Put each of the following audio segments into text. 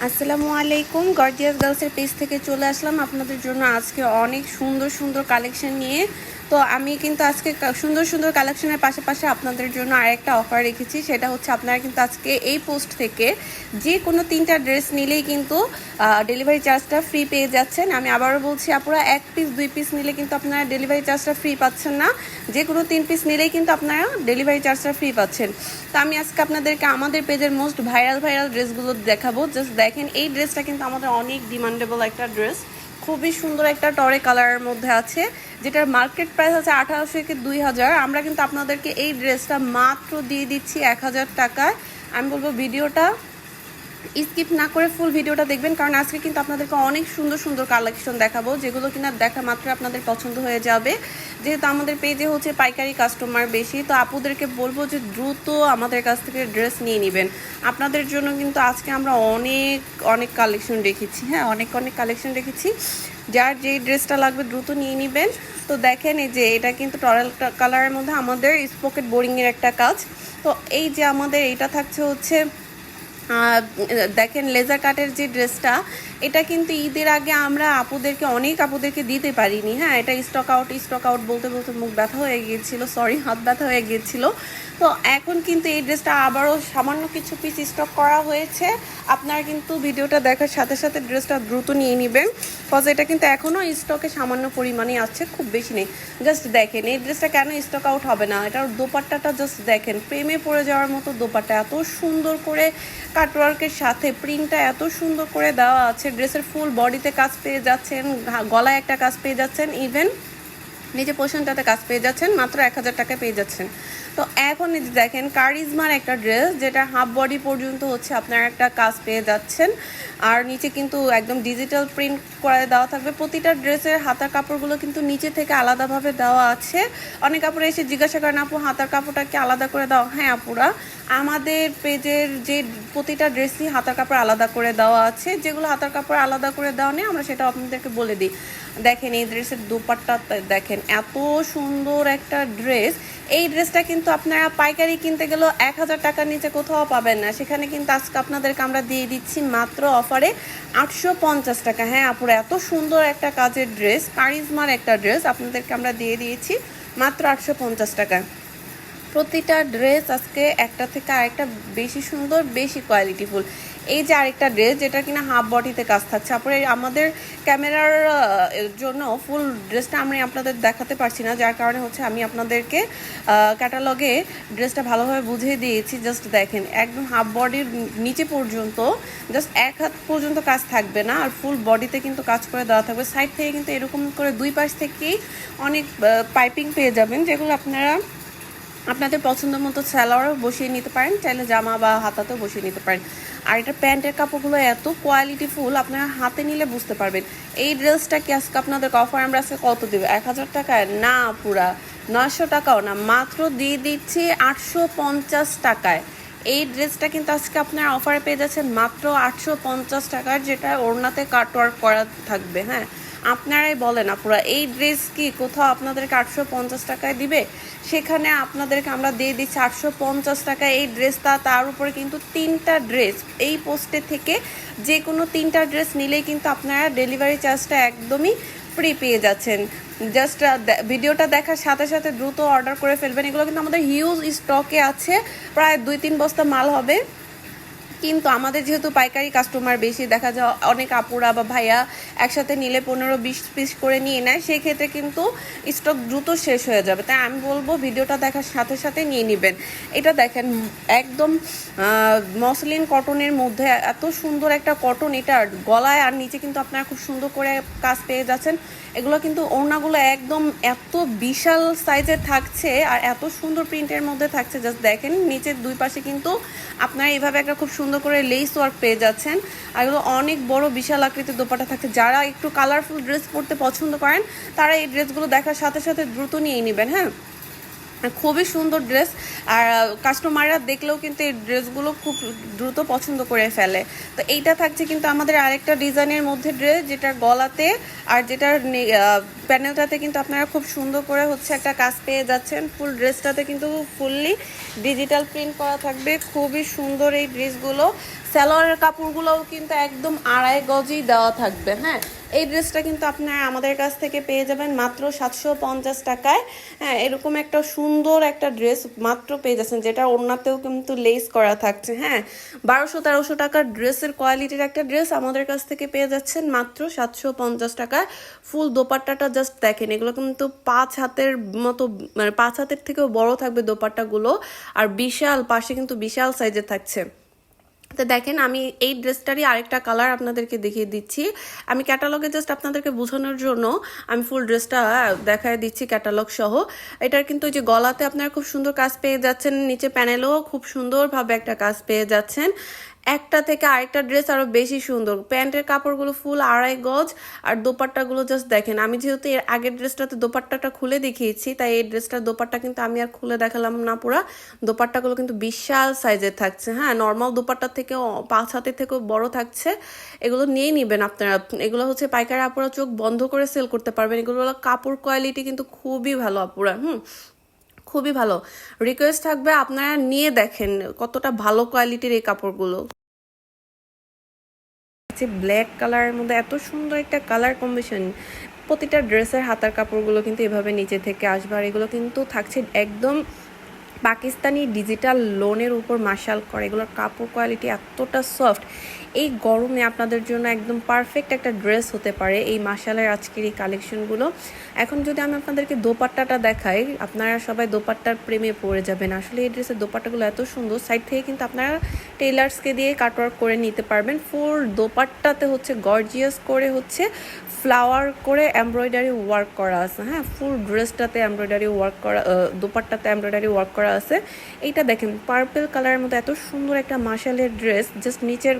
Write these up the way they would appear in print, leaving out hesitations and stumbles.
আসসালামু আলাইকুম। Gorgeous গার্লসের page থেকে চলে আসলাম আপনাদের জন্য আজকে অনেক সুন্দর সুন্দর কালেকশন নিয়ে। তো আমি কিন্তু আজকে সুন্দর সুন্দর কালেকশনের পাশাপাশি আপনাদের জন্য আরেকটা অফার রেখেছি, সেটা হচ্ছে আপনারা কিন্তু আজকে এই পোস্ট থেকে যে কোনো 3টা ড্রেস নিলেই কিন্তু ডেলিভারি চার্জটা ফ্রি পেয়ে যাচ্ছেন। আমি আবারও বলছি, আপনারা 1 পিস 2 পিস নিলে কিন্তু আপনারা ডেলিভারি চার্জটা ফ্রি পাচ্ছেন না, যে কোনো 3 পিস নিলেই কিন্তু আপনারা ডেলিভারি চার্জটা ফ্রি পাচ্ছেন। তো আমি আজকে আপনাদেরকে আমাদের পেজের মোস্ট ভাইরাল ড্রেসগুলো দেখাবো। জাস্ট দেখেন, এই ড্রেসটা কিন্তু আমাদের অনেক ডিমান্ডেবল একটা ড্রেস, খুবই সুন্দর একটা টরে কালারের মধ্যে আছে, যেটার মার্কেট প্রাইস আছে 1800 থেকে 2000। আমরা কিন্তু আপনাদেরকে এই ড্রেসটা মাত্র দিয়ে দিচ্ছি 1000 টাকায়। আমি বলবো ভিডিওটা স্কিপ না করে ফুল ভিডিওটা দেখবেন, কারণ আজকে কিন্তু আপনাদেরকে অনেক সুন্দর সুন্দর কালেকশন দেখাবো, যেগুলো কিনা দেখা মাত্র আপনাদের পছন্দ হয়ে যাবে। যেহেতু আমাদের পেজে হচ্ছে পাইকারি কাস্টমার বেশি, তো আপুদেরকে বলবো যে দ্রুত আমাদের কাছ থেকে ড্রেস নিয়ে নেবেন। আপনাদের জন্য কিন্তু আজকে আমরা অনেক অনেক কালেকশন রেখেছি, হ্যাঁ অনেক অনেক কালেকশন রেখেছি। যার যেই ড্রেসটা লাগবে দ্রুত নিয়ে নেবেন। তো দেখেন, এই যে এটা কিন্তু টরাল কালারের মধ্যে আমাদের স্পকেট বোরিংয়ের একটা কাজ। তো এই যে আমাদের এটা থাকছে হচ্ছে দেখেন লেজার কাটের যে ড্রেসটা, এটা কিন্তু ঈদের আগে আমরা অনেক আপুদেরকে দিতে পারিনি। হ্যাঁ, এটা স্টক আউট বলতে বলতে মুখ ব্যথা হয়ে গিয়েছিল, সরি হাত ব্যথা হয়ে গিয়েছিল। তো এখন কিন্তু এই ড্রেসটা আবারও সামান্য কিছু পিস স্টক করা হয়েছে। আপনারা কিন্তু ভিডিওটা দেখার সাথে সাথে ড্রেসটা দ্রুত নিয়ে নেবেন, বিকজ এটা কিন্তু এখনও স্টকে সামান্য পরিমাণে আছে, খুব বেশি নেই। জাস্ট দেখেন এই ড্রেসটা কেন স্টক আউট হবে না, এটার দোপাট্টাটা জাস্ট দেখেন, প্রেমে পড়ে যাওয়ার মতো দোপাট্টা, এত সুন্দর করে কাটওয়ার্কের সাথে প্রিন্টটা এত সুন্দর করে দেওয়া আছে। ড্রেসের ফুল বডিতে কাজ পেয়ে যাচ্ছেন, গলায় একটা কাজ পেয়ে যাচ্ছেন, ইভেন নিচে পোর্শনটাতে কাজ পেয়ে যাচ্ছেন, মাত্র 1000 টাকায় পেয়ে যাচ্ছেন। তো এখন দেখেন কারিজমার একটা ড্রেস, যেটা হাফ বডি পর্যন্ত হচ্ছে আপনার একটা কাজ পেয়ে যাচ্ছেন, আর নিচে কিন্তু একদম ডিজিটাল প্রিন্ট করে দেওয়া থাকবে। প্রতিটা ড্রেসের হাতার কাপড়গুলো কিন্তু নিচে থেকে আলাদাভাবে দেওয়া আছে। অনেক কাপড়ে এসে জিজ্ঞাসা করেন, আপু হাতার কাপড়টা কি আলাদা করে দাও? হ্যাঁ আপুরা, আমাদের পেজের যে প্রতিটা ড্রেসই হাতার কাপড় আলাদা করে দেওয়া আছে। যেগুলো হাতার কাপড় আলাদা করে দেওয়া নেই, আমরা সেটা আপনাদেরকে বলে দিই। দেখেন এই ড্রেসের দোপাট্টা দেখেন, এত সুন্দর একটা ড্রেস। এই ড্রেসটা কিন্তু আপনারা পাইকারি কিনতে গেলেও 1000 টাকার নিচে কোথাও পাবেন না, সেখানে কিন্তু আজকে আপনাদেরকে আমরা দিয়ে দিচ্ছি মাত্র অফারে 850 টাকা। হ্যাঁ আপুরা, এত সুন্দর একটা কাজের ড্রেস, কারিজমার একটা ড্রেস আপনাদেরকে আমরা দিয়ে দিয়েছি মাত্র 850 টাকায়। প্রতিটা ড্রেস আজকে একটা থেকে আরেকটা বেশি সুন্দর, বেশি কোয়ালিটিফুল। এই যে আরেকটা ড্রেস, যেটা কিনা হাফ বডিতে কাজ থাকছে। তারপরে আমাদের ক্যামেরার জন্য ফুল ড্রেসটা আমি আপনাদের দেখাতে পারছি না, যার কারণে হচ্ছে আমি আপনাদেরকে ক্যাটালগে ড্রেসটা ভালোভাবে বুঝিয়ে দিয়েছি। জাস্ট দেখেন, একদম হাফ বডির নিচে পর্যন্ত জাস্ট 1 হাত পর্যন্ত কাজ থাকবে না, আর ফুল বডিতে কিন্তু কাজ করে দেওয়া থাকবে। সাইড থেকে কিন্তু এরকম করে দুই পাশ থেকেই অনেক পাইপিং পেয়ে যাবেন, যেগুলো আপনারা আপনাদের পছন্দ মতো সালোয়ারও বসিয়ে নিতে পারেন, চাইলে জামা বা হাতাতেও বসিয়ে নিতে পারেন। আর এটা প্যান্টের কাপড়গুলো এত কোয়ালিটিফুল, আপনারা হাতে নিলে বুঝতে পারবেন। এই ড্রেসটা কি আজকে আপনাদের অফার আমরা আজকে কত দেবো? 1000 টাকায় না, পুরা 900 টাকাও না, মাত্র দিয়ে দিচ্ছি 850 টাকায়। এই ড্রেসটা কিন্তু আজকে আপনার অফারে পেয়ে যাচ্ছেন মাত্র 850 টাকার, যেটা ওড়নাতে কাটওয়ার্ক করা থাকবে। হ্যাঁ, আপনারাই বলেন আপুরা, এই ড্রেস কি কোথাও আপনাদেরকে 850 টাকায় দিবে? সেখানে আপনাদেরকে আমরা দিয়ে দিচ্ছি 850 টাকায় এই ড্রেসটা। তার উপরে কিন্তু 3টা ড্রেস এই পোস্টে থেকে যে কোনো 3টা ড্রেস নিলেই কিন্তু আপনারা ডেলিভারি চার্জটা একদমই ফ্রি পেয়ে যাচ্ছেন। জাস্ট ভিডিওটা দেখার সাথে সাথে দ্রুত অর্ডার করে ফেলবেন। এগুলো কিন্তু আমাদের হিউজ স্টকে আছে, প্রায় 2-3 বস্তা মাল হবে। কিন্তু আমাদের যেহেতু পাইকারি কাস্টমার বেশি, দেখা যায় অনেক আপুরা বা ভাইয়া একসাথে নিলে 15-20 পিস করে নিয়ে নেয়, সেই ক্ষেত্রে কিন্তু স্টক দ্রুত শেষ হয়ে যাবে। তাই আমি বলবো ভিডিওটা দেখার সাথে সাথে নিয়ে নেবেন। এটা দেখেন, একদম মসলিন কটনের মধ্যে এত সুন্দর একটা কটন, এটা গলায় আর নিচে কিন্তু আপনারা খুব সুন্দর করে কাজ পেয়ে যাচ্ছেন। এগুলো কিন্তু ওড়নাগুলো একদম এত বিশাল সাইজের থাকছে, আর এত সুন্দর প্রিন্টের মধ্যে থাকছে। জাস্ট দেখেন, নিচের দুই পাশে কিন্তু আপনারা এইভাবে একটা খুব সুন্দর করে লেস ওয়ার্ক পেয়ে যাচ্ছেন। আর এগুলো অনেক বড় বিশাল আকৃতির দোপাট্টা থাকছে। যারা একটু কালারফুল ড্রেস পরতে পছন্দ করেন, তারা এই ড্রেসগুলো দেখার সাথে সাথে দ্রুত নিয়ে নেবেন। হ্যাঁ, খুবই সুন্দর ড্রেস, আর কাস্টমাররা দেখলেও কিন্তু এই ড্রেসগুলো খুব দ্রুত পছন্দ করে ফেলে। তো এইটা থাকছে কিন্তু আমাদের আরেকটা ডিজাইনের মধ্যে ড্রেস, যেটার গলাতে আর যেটার প্যানেলটাতে কিন্তু আপনারা খুব সুন্দর করে হচ্ছে একটা কাজ পেয়ে যাচ্ছেন। ফুল ড্রেসটাতে কিন্তু ফুললি ডিজিটাল প্রিন্ট করা থাকবে, খুবই সুন্দর এই ড্রেসগুলো। সালোয়ারের কাপড়গুলোও কিন্তু একদম 2.5 গজই দেওয়া থাকবে। হ্যাঁ, এই ড্রেসটা কিন্তু আপনারা আমাদের কাছ থেকে পেয়ে যাবেন মাত্র 750 টাকায়। হ্যাঁ, এরকম একটা সুন্দর একটা ড্রেস মাত্র পেয়ে যাচ্ছেন, যেটা ওড়নাতেও কিন্তু লেস করা থাকছে। হ্যাঁ, 1200-1300 টাকার ড্রেসের কোয়ালিটির একটা ড্রেস আমাদের কাছ থেকে পেয়ে যাচ্ছেন মাত্র 750 টাকায়। ফুল দোপাট্টাটা জাস্ট দেখেন, এগুলো কিন্তু 5 হাতের মতো, মানে 5 হাতের থেকেও বড় থাকবে দোপাট্টাগুলো, আর বিশাল পাশে কিন্তু বিশাল সাইজে থাকছে। তো দেখেন, আমি এই ড্রেসটারই আরেকটা কালার আপনাদেরকে দেখিয়ে দিচ্ছি। আমি ক্যাটালগে জাস্ট আপনাদেরকে বোঝানোর জন্য আমি ফুল ড্রেসটা দেখায় দিচ্ছি ক্যাটালগ সহ। এটার কিন্তু যে গলাতে আপনারা খুব সুন্দর কাজ পেয়ে যাচ্ছেন, নিচে প্যানেলেও খুব সুন্দরভাবে একটা কাজ পেয়ে যাচ্ছেন। একটা থেকে আরেকটা ড্রেস আরো বেশি সুন্দর। প্যান্টের কাপড়গুলো ফুল 2.5 গজ, আর দোপাট্টাগুলো জাস্ট দেখেন। আমি যেহেতু এর আগের ড্রেসটাতে দোপাট্টাটা খুলে দেখিয়েছি, তাই এই ড্রেসটার দোপাট্টা কিন্তু আমি আর খুলে দেখালাম না পুরা। দোপাট্টাগুলো কিন্তু বিশাল সাইজের থাকছে। হ্যাঁ, নর্মাল দোপাট্টার থেকেও 5 হাতের থেকেও বড় থাকছে। এগুলো নিয়েই নেবেন আপনারা। এগুলো হচ্ছে পাইকারি আপুরা চোখ বন্ধ করে সেল করতে পারবেন। এগুলো কাপড় কোয়ালিটি কিন্তু খুবই ভালো আপুরা, খুবই ভালো। রিকোয়েস্ট থাকবে আপনারা নিয়ে দেখেন কতটা ভালো কোয়ালিটির এই কাপড়গুলো। ব্ল্যাক কালারের মধ্যে এত সুন্দর একটা কালার কম্বিনেশন। প্রতিটা ড্রেসের হাতার কাপড়গুলো কিন্তু এভাবে নিচে থেকে আসবে, আর এগুলো কিন্তু থাকছে একদম পাকিস্তানি ডিজিটাল লোনের উপর মাশাল করে। এগুলোর কাপড় কোয়ালিটি এতটা সফট, এই গরমে আপনাদের জন্য একদম পারফেক্ট একটা ড্রেস হতে পারে এই মাশালের আজকের এই কালেকশনগুলো। এখন যদি আমি আপনাদেরকে দোপাট্টাটা দেখাই, আপনারা সবাই দোপাট্টার প্রেমে পড়ে যাবেন। আসলে এই ড্রেসের দোপাট্টাগুলো এত সুন্দর, সাইড থেকে কিন্তু আপনারা টেইলার্সকে দিয়ে কাটওয়ার্ক করে নিতে পারবেন। ফুল দোপাট্টাতে হচ্ছে গর্জিয়াস করে হচ্ছে ফ্লাওয়ার করে এমব্রয়ডারি ওয়ার্ক করা আছে। হ্যাঁ, ফুল ড্রেসটাতে এমব্রয়ডারি ওয়ার্ক করা, দোপাট্টাতে এমব্রয়ডারি ওয়ার্ক করা আছে। এইটা দেখেন পার্পল কালারের মধ্যে এত সুন্দর একটা মাশালের ড্রেস। জাস্ট নিচের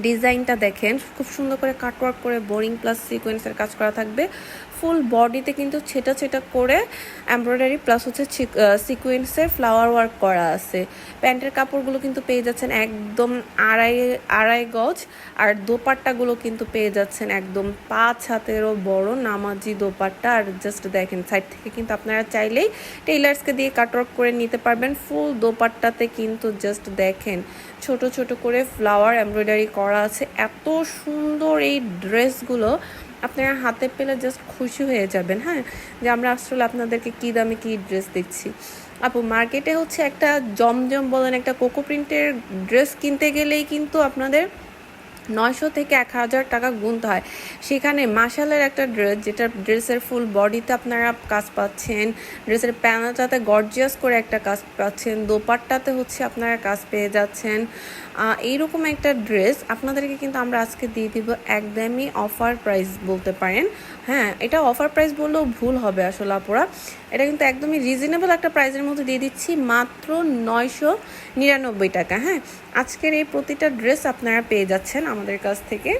ডিজাইনটা দেখেন, খুব সুন্দর করে কাটওয়ার্ক করে বোরিং প্লাস সিকোয়েন্সের কাজ করা থাকবে। ফুল বডিতে কিন্তু ছেটা ছেটা করে এমব্রয়ডারি প্লাস হচ্ছে সিকোয়েন্সের ফ্লাওয়ার ওয়ার্ক করা আছে। প্যান্টের কাপড়গুলো কিন্তু পেয়ে যাচ্ছেন একদম আড়াই গজ, আর দোপাট্টাগুলো কিন্তু পেয়ে যাচ্ছেন একদম 5 হাতেরও বড় নামাজি দোপাট্টা। আর জাস্ট দেখেন সাইড থেকে কিন্তু আপনারা চাইলেই টেইলার্সকে দিয়ে কাটওয়ার্ক করে নিতে পারবেন। ফুল দোপাট্টাতে কিন্তু জাস্ট দেখেন ছোট ছোট করে ফ্লাওয়ার এমব্রয়ডারি করা আছে। এত সুন্দর এই ড্রেসগুলো আপনারা হাতে পেলে জাস্ট খুশি হয়ে যাবেন। হ্যাঁ, যে আমরা আসলে আপনাদেরকে কী দামে কী ড্রেস দিচ্ছি। আপু, মার্কেটে হচ্ছে একটা জমজম বলেন, একটা কোকো প্রিন্টের ড্রেস কিনতে গেলেই কিন্তু আপনাদের 900 থেকে 1000 টাকা গুনতে হয়। সেখানে মাশালের একটা ড্রেস, যেটা ড্রেসের ফুল বডিতে আপনারা কাজ পাচ্ছেন, ড্রেসের প্যানেলটাতে গর্জিয়াস করে একটা কাজ পাচ্ছেন, দোপাট্টাতে হচ্ছে আপনারা কাজ পেয়ে যাচ্ছেন। এইরকম একটা ড্রেস আপনাদেরকে কিন্তু আমরা আজকে দিয়ে দিব একদমই অফার প্রাইস বলতে পারেন। হ্যাঁ, এটা অফার প্রাইস বললেও ভুল হবে আসলে আপুরা। এটা কিন্তু একদমই রিজনেবল একটা প্রাইসের মধ্যে দিয়ে দিচ্ছি মাত্র 999 টাকা। হ্যাঁ, আজকের এই প্রতিটা ড্রেস আপনারা পেয়ে যাচ্ছেন আমাদের কাছ থেকে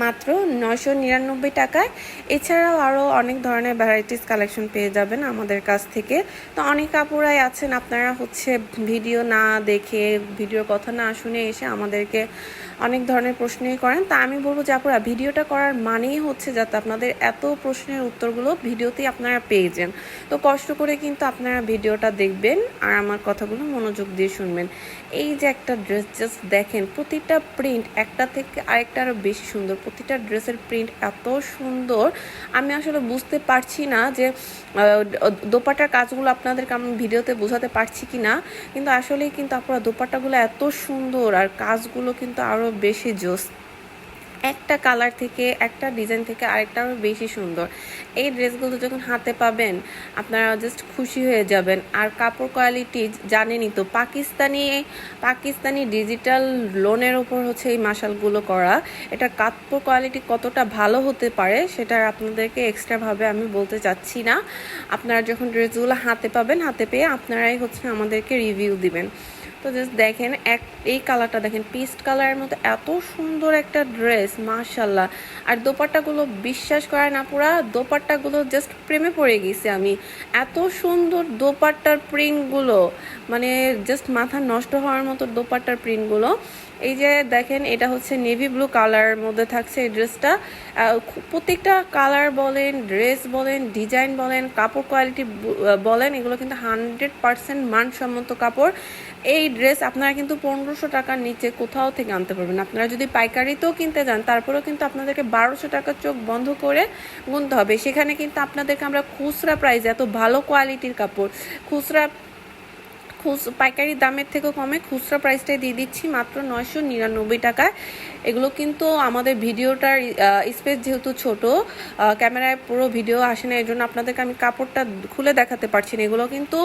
মাত্র 999 টাকায়। এছাড়াও আরও অনেক ধরনের ভ্যারাইটিস কালেকশন পেয়ে যাবেন আমাদের কাছ থেকে। তো অনেক আপুরাই আছেন আপনারা হচ্ছে ভিডিও না দেখে, ভিডিওর কথা না শুনে এসে আমাদেরকে অনেক ধরনের প্রশ্নই করেন। তা আমি বলবো যে আপুরা, ভিডিওটা করার মানেই হচ্ছে যাতে আপনাদের এত প্রশ্নের উত্তরগুলো ভিডিওতেই আপনারা পেয়ে যান। তো কষ্ট করে কিন্তু আপনারা ভিডিওটা দেখবেন আর আমার কথাগুলো মনোযোগ দিয়ে শুনবেন। এই যে একটা ড্রেস জাস্ট দেখেন, প্রতিটা প্রিন্ট একটা থেকে আরেকটা আরও বেশি সুন্দর। প্রতিটা ড্রেসের প্রিন্ট এত সুন্দর, আমি আসলে বুঝতে পারছি না যে দোপাট্টার কাজগুলো আপনাদেরকে আমি ভিডিওতে বোঝাতে পারছি কি না, কিন্তু আসলেই কিন্তু আপনারা দোপাট্টাগুলো এত সুন্দর আর কাজগুলো কিন্তু আরও বেশি জোস। একটা কালার থেকে, একটা ডিজাইন থেকে আরেকটা আরও বেশি সুন্দর। এই ড্রেসগুলো যখন হাতে পাবেন আপনারা জাস্ট খুশি হয়ে যাবেন। আর কাপড় কোয়ালিটি জানেনই তো, পাকিস্তানি ডিজিটাল লোনের উপর হচ্ছে এই মাশালগুলো করা। এটা কাপড় কোয়ালিটি কতটা ভালো হতে পারে সেটা আপনাদেরকে এক্সট্রাভাবে আমি বলতে চাচ্ছি না। আপনারা যখন ড্রেসগুলো হাতে পাবেন, হাতে পেয়ে আপনারাই হচ্ছে আমাদেরকে রিভিউ দিবেন। তো জাস্ট দেখেন এই কালারটা দেখেন, পিস্ট কালারের মতো এত সুন্দর একটা ড্রেস মাশাল্লাহ। আর দোপাট্টাগুলো বিশ্বাস করেন না, পুরা দোপাট্টাগুলো জাস্ট প্রেমে পড়ে গেছি আমি। এত সুন্দর দোপাট্টার প্রিন্টগুলো, মানে জাস্ট মাথা নষ্ট হওয়ার মতো দোপাট্টার প্রিন্টগুলো। এই যে দেখেন, এটা হচ্ছে নেভি ব্লু কালারের মধ্যে থাকছে এই ড্রেসটা। প্রত্যেকটা কালার বলেন, ড্রেস বলেন, ডিজাইন বলেন, কাপড় কোয়ালিটি বলেন, এগুলো কিন্তু 100% মানসম্মত কাপড়। এই ড্রেস আপনারা কিন্তু 1500 টাকার নিচে কোথাও থেকে আনতে পারবেন। আপনারা যদি পাইকারিতেও কিনতে যান তারপরেও কিন্তু আপনাদেরকে 1200 টাকা চোখ বন্ধ করে গুনতে হবে। সেখানে কিন্তু আপনাদেরকে আমরা খুচরা প্রাইসে এত ভালো কোয়ালিটির কাপড় পাইকারি দামের থেকেও কমে খুচরা প্রাইসটাই দিয়ে দিচ্ছি মাত্র 999 টাকায়। এগুলো কিন্তু আমাদের ভিডিওটার স্পেস যেহেতু ছোট, ক্যামেরায় পুরো ভিডিও আসে না, এই জন্য আপনাদেরকে আমি কাপড়টা খুলে দেখাতে পারছি না। এগুলো কিন্তু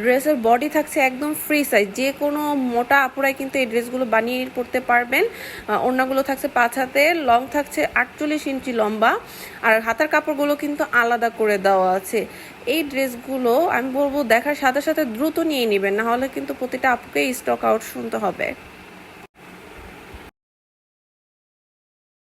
ড্রেসের বডি থাকছে একদম ফ্রি সাইজ, যে কোনো মোটা আপুরাই কিন্তু এই ড্রেসগুলো বানিয়ে পরতে পারবেন। ওড়নাগুলো থাকছে 5 হাতে, লং থাকছে 48 ইঞ্চি লম্বা, আর হাতার কাপড়গুলো কিন্তু আলাদা করে দেওয়া আছে। এই ড্রেসগুলো আমি বলবো দেখার সাথে সাথে দ্রুত নিয়ে নেবেন, না হলে কিন্তু প্রতিটা আপুকে স্টক আউট শুনতে হবে।